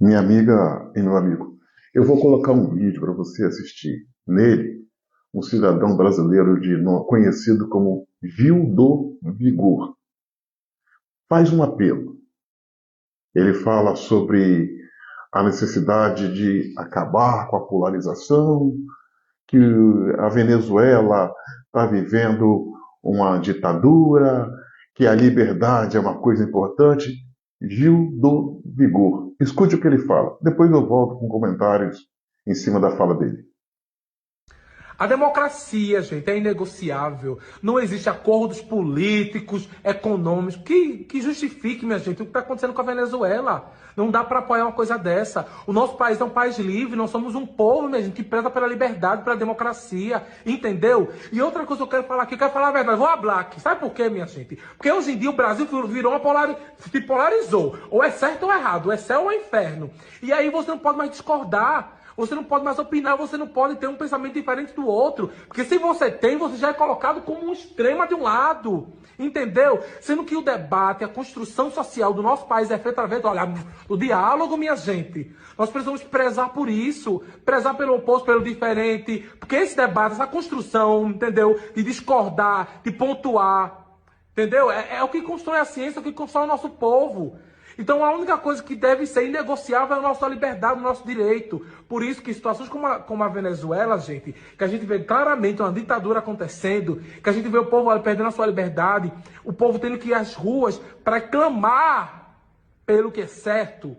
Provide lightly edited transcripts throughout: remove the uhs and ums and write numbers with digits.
Minha amiga e meu amigo, eu vou colocar um vídeo para você assistir. Nele, um cidadão brasileiro conhecido como Gil do Vigor faz um apelo. Ele fala sobre a necessidade de acabar com a polarização, que a Venezuela está vivendo uma ditadura, que a liberdade é uma coisa importante. Gil do Vigor. Escute o que ele fala. Depois eu volto com comentários em cima da fala dele. A democracia, gente, é inegociável. Não existe acordos políticos, econômicos que justifique, minha gente, o que está acontecendo com a Venezuela. Não dá para apoiar uma coisa dessa. O nosso país é um país livre, nós somos um povo, minha gente, que preza pela liberdade, pela democracia, entendeu? E outra coisa que eu quero falar aqui, eu quero falar a verdade, vou hablar aqui. Sabe por quê, minha gente? Porque hoje em dia o Brasil virou se polarizou. Ou é certo ou é errado, ou é céu ou é inferno. E aí você não pode mais discordar. Você não pode mais opinar, você não pode ter um pensamento diferente do outro. Porque se você tem, você já é colocado como um extrema de um lado. Entendeu? Sendo que o debate, a construção social do nosso país é feita através do diálogo, minha gente. Nós precisamos prezar por isso. Prezar pelo oposto, pelo diferente. Porque esse debate, essa construção, entendeu? De discordar, de pontuar. Entendeu? É o que constrói a ciência, é o que constrói o nosso povo. Então a única coisa que deve ser inegociável é a nossa liberdade, o nosso direito. Por isso que situações como a Venezuela, gente, que a gente vê claramente uma ditadura acontecendo, que a gente vê o povo perdendo a sua liberdade, o povo tendo que ir às ruas para clamar pelo que é certo.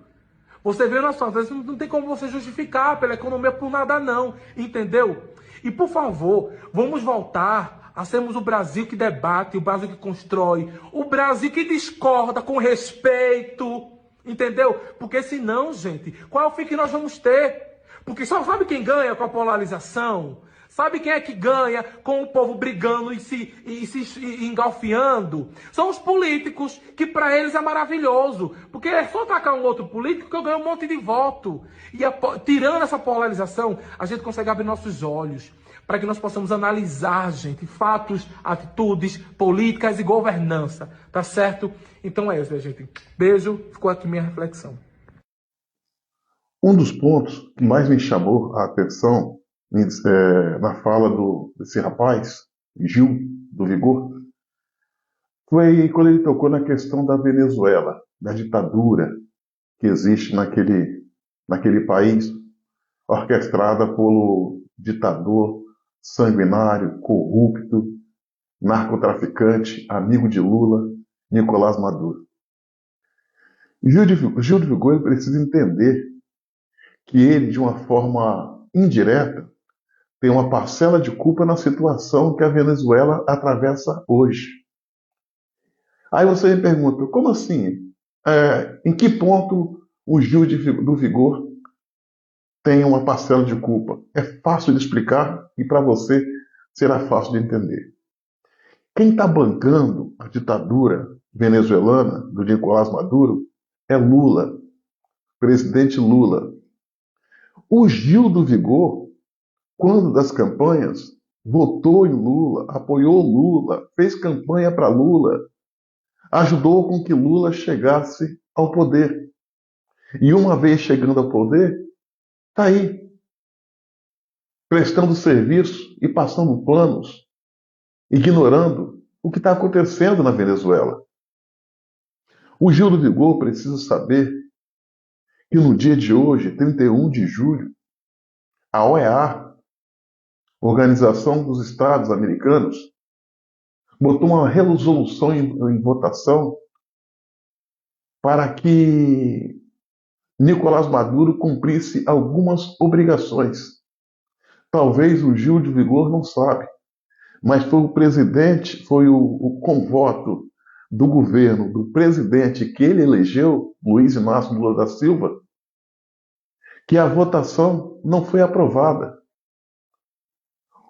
Você vê na sua vez, não tem como você justificar pela economia por nada não, entendeu? E por favor, vamos voltar a sermos o Brasil que debate, o Brasil que constrói, o Brasil que discorda com respeito, entendeu? Porque senão, gente, qual é o fim que nós vamos ter? Porque só sabe quem ganha com a polarização? Sabe quem é que ganha com o povo brigando e se engalfiando? São os políticos, que para eles é maravilhoso. Porque é só atacar um outro político que eu ganho um monte de voto. Tirando essa polarização, a gente consegue abrir nossos olhos para que nós possamos analisar, gente, fatos, atitudes, políticas e governança. Tá certo? Então é isso, gente. Beijo. Ficou aqui minha reflexão. Um dos pontos que mais me chamou a atenção na fala desse rapaz, Gil do Vigor, foi quando ele tocou na questão da Venezuela, da ditadura que existe naquele país, orquestrada pelo ditador sanguinário, corrupto, narcotraficante, amigo de Lula, Nicolás Maduro. Gil de Vigor ele precisa entender que ele, de uma forma indireta, tem uma parcela de culpa na situação que a Venezuela atravessa hoje. Aí você me pergunta, como assim? Em que ponto o Gil do Vigor tem uma parcela de culpa? É fácil de explicar e para você será fácil de entender. Quem está bancando a ditadura venezuelana do Nicolás Maduro é Lula, presidente Lula. O Gil do Vigor, quando das campanhas, votou em Lula, apoiou Lula, fez campanha para Lula, ajudou com que Lula chegasse ao poder. E uma vez chegando ao poder, está aí, prestando serviço e passando planos, ignorando o que está acontecendo na Venezuela. O Gil do Vigor precisa saber que no dia de hoje, 31 de julho, a OEA, Organização dos Estados Americanos, botou uma resolução em votação para que Nicolás Maduro cumprisse algumas obrigações. Talvez o Gil de Vigor não sabe, mas foi o presidente, foi o convoto do governo, do presidente que ele elegeu, Luiz Inácio Lula da Silva, que a votação não foi aprovada.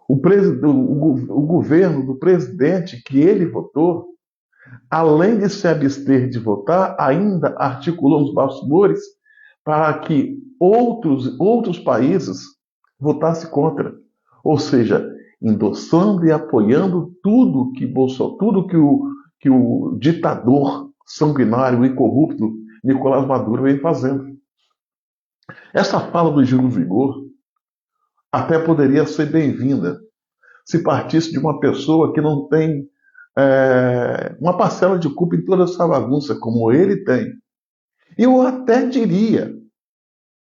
O governo do presidente que ele votou, além de se abster de votar, ainda articulou os bastidores para que outros países votassem contra. Ou seja, endossando e apoiando tudo que o ditador sanguinário e corrupto Nicolás Maduro vem fazendo. Essa fala do Gil do Vigor até poderia ser bem-vinda se partisse de uma pessoa que não tem uma parcela de culpa em toda essa bagunça, como ele tem. Eu até diria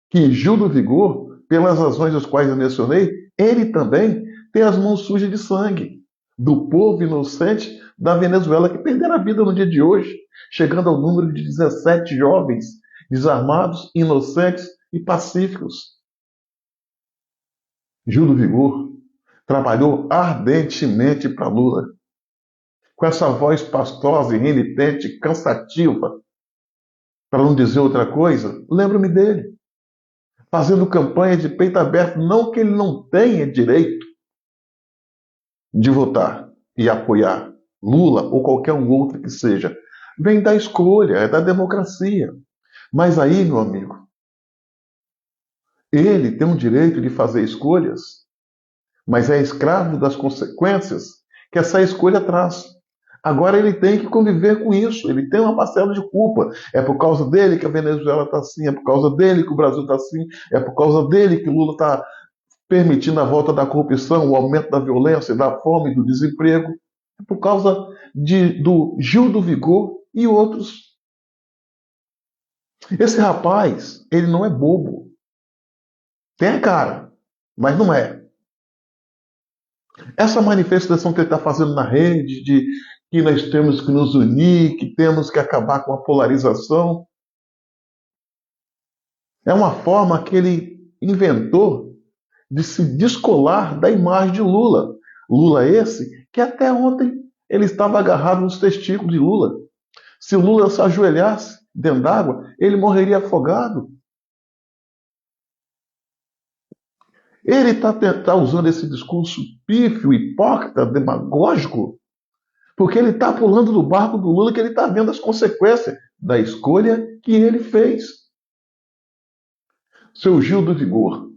que Gil do Vigor, pelas razões das quais eu mencionei, ele também tem as mãos sujas de sangue do povo inocente da Venezuela que perderam a vida no dia de hoje, chegando ao número de 17 jovens desarmados, inocentes e pacíficos. Gil do Vigor trabalhou ardentemente para Lula, com essa voz pastosa e renitente, cansativa, para não dizer outra coisa. Lembro-me dele, fazendo campanha de peito aberto, não que ele não tenha direito de votar e apoiar Lula ou qualquer um outro que seja. Vem da escolha, é da democracia. Mas aí, meu amigo, ele tem o direito de fazer escolhas, mas é escravo das consequências que essa escolha traz. Agora ele tem que conviver com isso, ele tem uma parcela de culpa. É por causa dele que a Venezuela está assim, é por causa dele que o Brasil está assim, é por causa dele que Lula está permitindo a volta da corrupção, o aumento da violência, da fome, do desemprego. É por causa do Gil do Vigor e outros. Esse rapaz, ele não é bobo. Tem a cara, mas não é. Essa manifestação que ele está fazendo na rede, de que nós temos que nos unir, que temos que acabar com a polarização, é uma forma que ele inventou de se descolar da imagem de Lula. Lula esse que até ontem ele estava agarrado nos testículos de Lula. Se o Lula se ajoelhasse dentro d'água, ele morreria afogado. Ele está usando esse discurso pífio, hipócrita, demagógico, porque ele está pulando do barco do Lula, que ele está vendo as consequências da escolha que ele fez. Seu Gil do Vigor,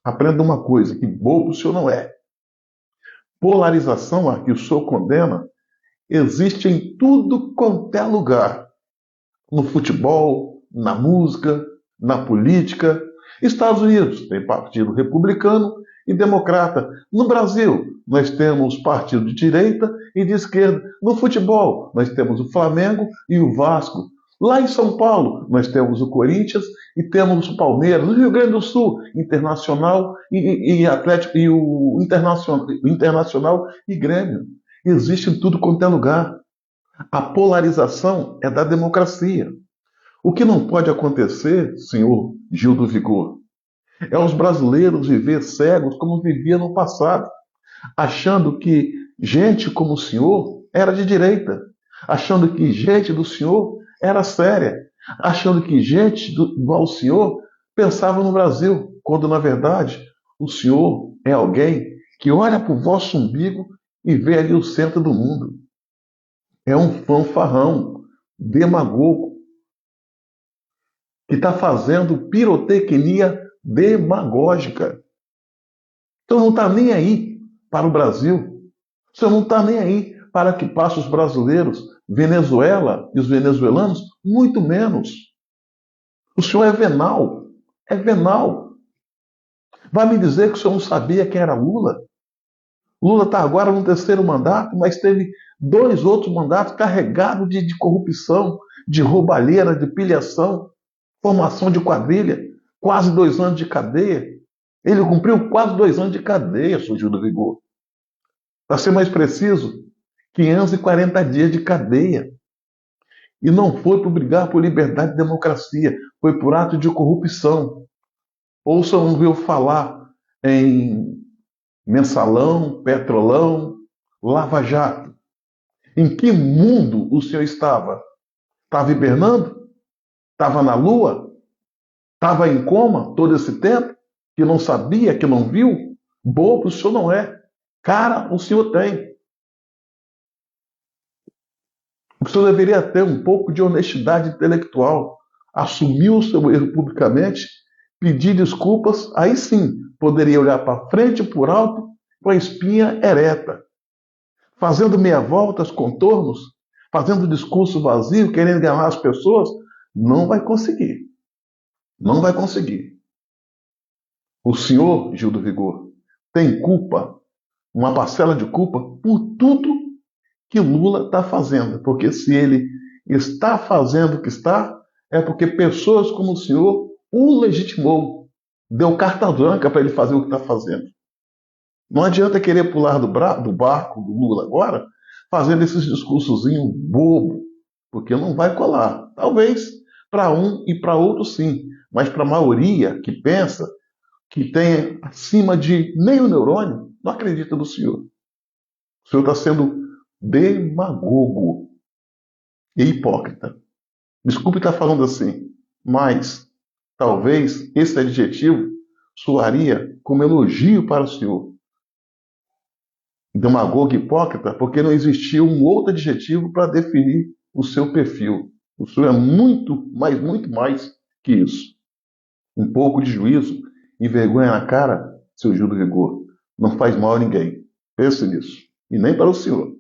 aprenda uma coisa, que bobo o senhor não é. Polarização a que o senhor condena existe em tudo quanto é lugar. No futebol, na música, na política. Estados Unidos tem partido republicano e democrata. No Brasil, nós temos partido de direita e de esquerda. No futebol, nós temos o Flamengo e o Vasco. Lá em São Paulo, nós temos o Corinthians e temos o Palmeiras. No Rio Grande do Sul, Internacional e Atlético e o Internacional e Grêmio. Existe em tudo quanto é lugar. A polarização é da democracia. O que não pode acontecer, senhor Gil do Vigor, é os brasileiros viver cegos como vivia no passado, achando que gente como o senhor era de direita, achando que gente do senhor era séria, achando que gente igual ao senhor pensava no Brasil, quando na verdade o senhor é alguém que olha para o vosso umbigo e vê ali o centro do mundo. É um fanfarrão, demagogo, que está fazendo pirotecnia demagógica. Então não está nem aí para o Brasil. Você não está nem aí para que passe os brasileiros, Venezuela e os venezuelanos, muito menos. O senhor é venal. É venal. Vai me dizer que o senhor não sabia quem era Lula? Lula está agora no terceiro mandato, mas teve 2 outros mandatos carregados de corrupção, de roubalheira, de pilhação, formação de quadrilha, quase 2 anos de cadeia. Ele cumpriu quase 2 anos de cadeia, seu Gil do Vigor. Para ser mais preciso, 540 dias de cadeia. E não foi por brigar por liberdade e democracia, foi por ato de corrupção. Ou só não ouviu falar em mensalão, petrolão, lava-jato. Em que mundo o senhor estava? Estava hibernando? Estava na lua? Estava em coma todo esse tempo? Que não sabia, que não viu? Bobo o senhor não é. Cara, o senhor tem. O senhor deveria ter um pouco de honestidade intelectual. Assumir o seu erro publicamente, pedir desculpas, aí sim poderia olhar para frente, por alto, com a espinha ereta. Fazendo meia-voltas, contornos, fazendo discurso vazio, querendo enganar as pessoas, não vai conseguir. Não vai conseguir. O senhor, Gil do Vigor, tem culpa, uma parcela de culpa, por tudo que Lula está fazendo. Porque se ele está fazendo o que está, é porque pessoas como o senhor o legitimou, deu carta branca para ele fazer o que está fazendo. Não adianta querer pular do barco do Lula agora, fazendo esses discursozinhos bobo, porque não vai colar. Talvez para um e para outro sim, mas para a maioria que pensa, que tem acima de meio neurônio, não acredita no senhor. O senhor está sendo demagogo e hipócrita. Desculpe estar falando assim, mas talvez esse adjetivo soaria como elogio para o senhor. Demagogo e hipócrita, porque não existia um outro adjetivo para definir o seu perfil. O senhor é muito mais que isso. Um pouco de juízo e vergonha na cara, seu Gil do Vigor, não faz mal a ninguém. Pense nisso. E nem para o senhor.